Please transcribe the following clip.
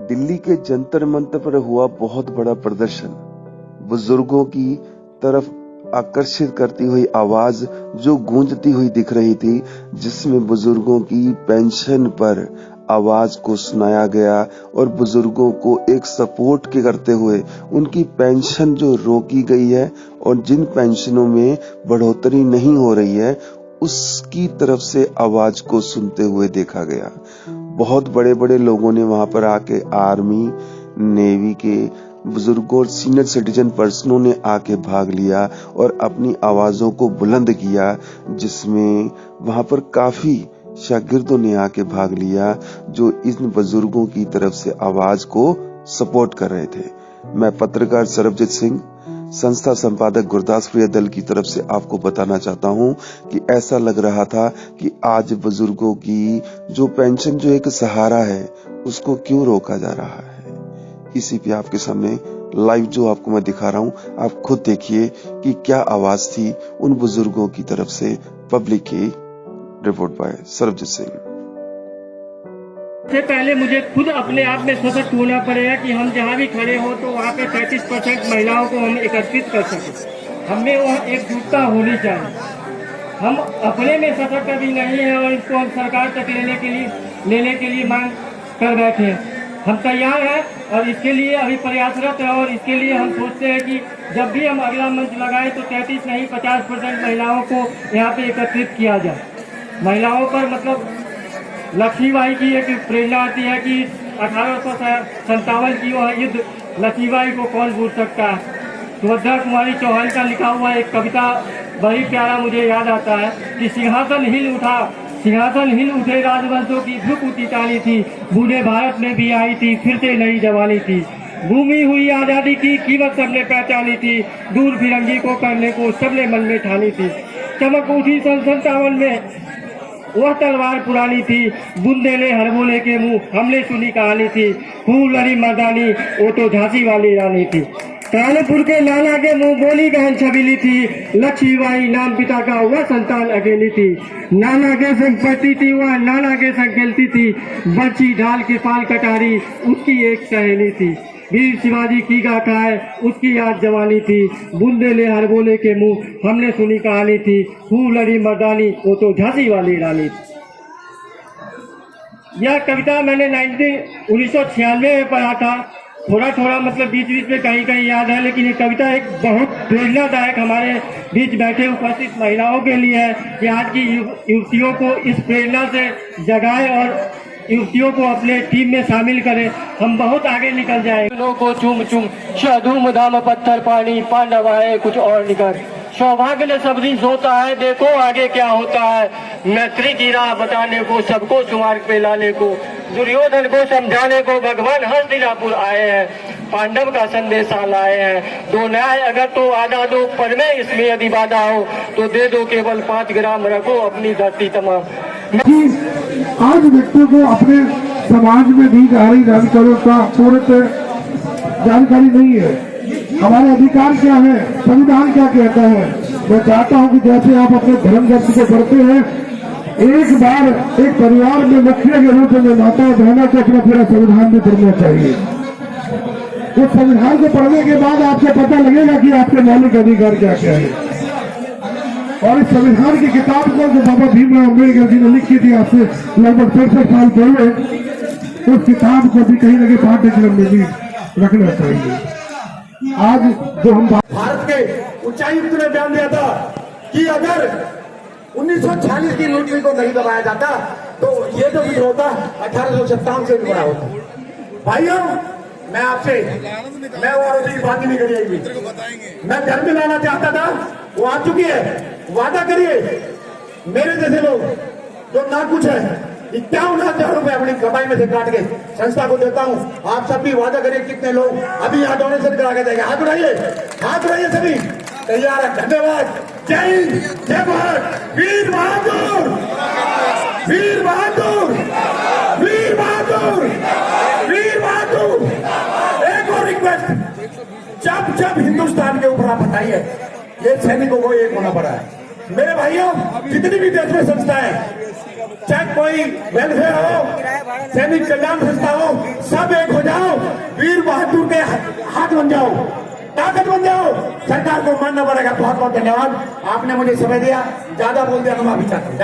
दिल्ली के जंतर मंतर पर हुआ बहुत बड़ा प्रदर्शन, बुजुर्गों की तरफ आकर्षित करती हुई आवाज जो गूंजती हुई दिख रही थी, जिसमें बुजुर्गों की पेंशन पर आवाज को सुनाया गया और बुजुर्गों को एक सपोर्ट के करते हुए उनकी पेंशन जो रोकी गई है और जिन पेंशनों में बढ़ोतरी नहीं हो रही है उसकी तरफ से आवाज को सुनते हुए देखा गया। बहुत बड़े बड़े लोगों ने वहां पर आके, आर्मी, नेवी के बुजुर्गों और सीनियर सिटीजन पर्सनों ने आके भाग लिया और अपनी आवाजों को बुलंद किया, जिसमें वहां पर काफी शागिर्दों ने आके भाग लिया जो इन बुजुर्गों की तरफ से आवाज को सपोर्ट कर रहे थे। मैं पत्रकार सरबजीत सिंह, संस्था संपादक गुरदासपुर दल की तरफ से आपको बताना चाहता हूं कि ऐसा लग रहा था कि आज बुजुर्गों की जो पेंशन जो एक सहारा है उसको क्यों रोका जा रहा है। इसी पे आपके सामने लाइव जो आपको मैं दिखा रहा हूं, आप खुद देखिए कि क्या आवाज थी उन बुजुर्गों की तरफ से। पब्लिक की रिपोर्ट बाय सरबजीत सिंह। सबसे पहले मुझे खुद अपने आप में सशक्त होना पड़ेगा कि हम जहाँ भी खड़े हो तो वहाँ पे 35% महिलाओं को हम एकत्रित कर सकें। हमें वह एकजुटता होनी चाहिए। हम अपने में सशक्त अभी नहीं है और इसको हम सरकार तक लेने के लिए मांग कर बैठे हैं। हम तैयार हैं और इसके लिए अभी प्रयासरत है और इसके लिए हम सोचते हैं कि जब भी हम अगला मंच लगाएं तो 33 नहीं 50% महिलाओं को यहाँ पे एकत्रित किया जाए। महिलाओं पर मतलब लक्ष्मीबाई की एक प्रेरणा आती है कि 1857 की वह युद्ध लक्ष्मीबाई को कौन भूल सकता है। सुभद्रा कुमारी चौहान का लिखा हुआ एक कविता बड़ी प्यारा मुझे याद आता है कि सिंहासन हिल उठे राजवंशों की भूख उठानी थी, बूढ़े भारत में भी आई थी फिर से नई जवानी थी। घूमी हुई आजादी की कीमत सबने पहचानी थी, दूर फिरंगी को करने को सबने मन में ठानी थी। चमक उठी 57 में वह तलवार पुरानी थी, बुंदेले हरबोले के मुंह हमने सुनी कहानी थी। खूब लड़ी मर्दानी वो तो झांसी वाली रानी थी। कानपुर के नाना के मुंह बोली बहन छबीली थी, लक्ष्मीबाई नाम पिता का वह संतान अकेली थी। नाना के संग पढ़ती थी वह नाना के संग खेलती थी, बच्ची ढाल के पाल कटारी उसकी एक सहेली थी। वीर शिवाजी की गाथा है उसकी याद जवानी थी, बुंदेले हरबोले के मुंह हमने सुनी कहानी थी। खूब लड़ी मर्दानी वो तो झांसी वाली रानी थी। यह कविता मैंने 1996 में पढ़ा था। थोड़ा मतलब बीच में कहीं याद है, लेकिन ये कविता एक बहुत प्रेरणादायक हमारे बीच बैठे उपस्थित महिलाओं के लिए है कि आज की युवतियों को इस प्रेरणा से जगाए और युवतियों को अपने टीम में शामिल करें। हम बहुत आगे निकल जाएंगे। लोगों को चूम चूम धूम धाम पत्थर पानी पांडव आए कुछ और निकल। सौभाग्य ने सबरी सोता है देखो आगे क्या होता है। मैत्री की राह बताने को सबको सुमार्ग पे लाने को, दुर्योधन को समझाने को भगवान हस्तिनापुर आए हैं। पांडव का संदेश लाए हैं, दो न्याय अगर तो आधा दो, पर में इसमें यदि बाधा हो तो दे दो केवल 5 ग्राम, रखो अपनी धरती तमाम। आज व्यक्ति को अपने समाज में दी जा रही जानकारियों का पूर्ण जानकारी नहीं है। हमारा अधिकार क्या है, संविधान क्या कहता है। मैं चाहता हूं कि जैसे आप अपने धर्म ग्रंथ को पढ़ते हैं, एक बार एक परिवार में मुखिया के रूप में माता बहनों को अपना पूरा संविधान भी पढ़ना चाहिए। उस संविधान को पढ़ने के बाद आपको पता लगेगा कि आपके मौलिक अधिकार क्या क्या है। और इस संविधान की किताब को जो बाबा भीमराव अम्बेडकर जी ने लिखी थी आज से लगभग 65 साल पहले, उस किताब को भी कहीं ना कहीं पाठ्यक्रम में भी रखना चाहिए। आज जो हम भारत के उच्चायुक्त ने बयान दिया था कि अगर 1946 की लूटनी को नहीं दबाया जाता तो ये जो विद्रोह था 1857 से भी बड़ा होता। भाइयों, मैं आपसे और बात नहीं करिएगी। मैं घर में लाना चाहता था, वो आ चुकी है। वादा करिए मेरे जैसे लोग जो ना कुछ है 51,000 रुपए अपनी कमाई में से काट के संस्था को देता हूं। आप सब भी वादा करिए कितने लोग अभी यहाँ डोनेशन करा के देंगे। हाथ उठाइए सभी। तैयार है। धन्यवाद। जय हिंद, जय भारत। वीर बहादुर, वीर बहादुर, वीर बहादुर, वीर बहादुर। एक और रिक्वेस्ट, जब हिंदुस्तान के ऊपर आप हटाइए, ये सैनिकों को एक होना पड़ा है। मेरे भाइयों, जितनी भी देश में संस्थाएं चाहे कोई वेलफेयर हो, सैनिक कल्याण संस्था हो, सब एक हो जाओ, वीर बहादुर के हाथ बन जाओ, ताकत बन जाओ। सरकार को मानना पड़ेगा। बहुत बहुत धन्यवाद, आपने मुझे समय दिया, ज्यादा बोल दिया तो माफी चाहता हूँ।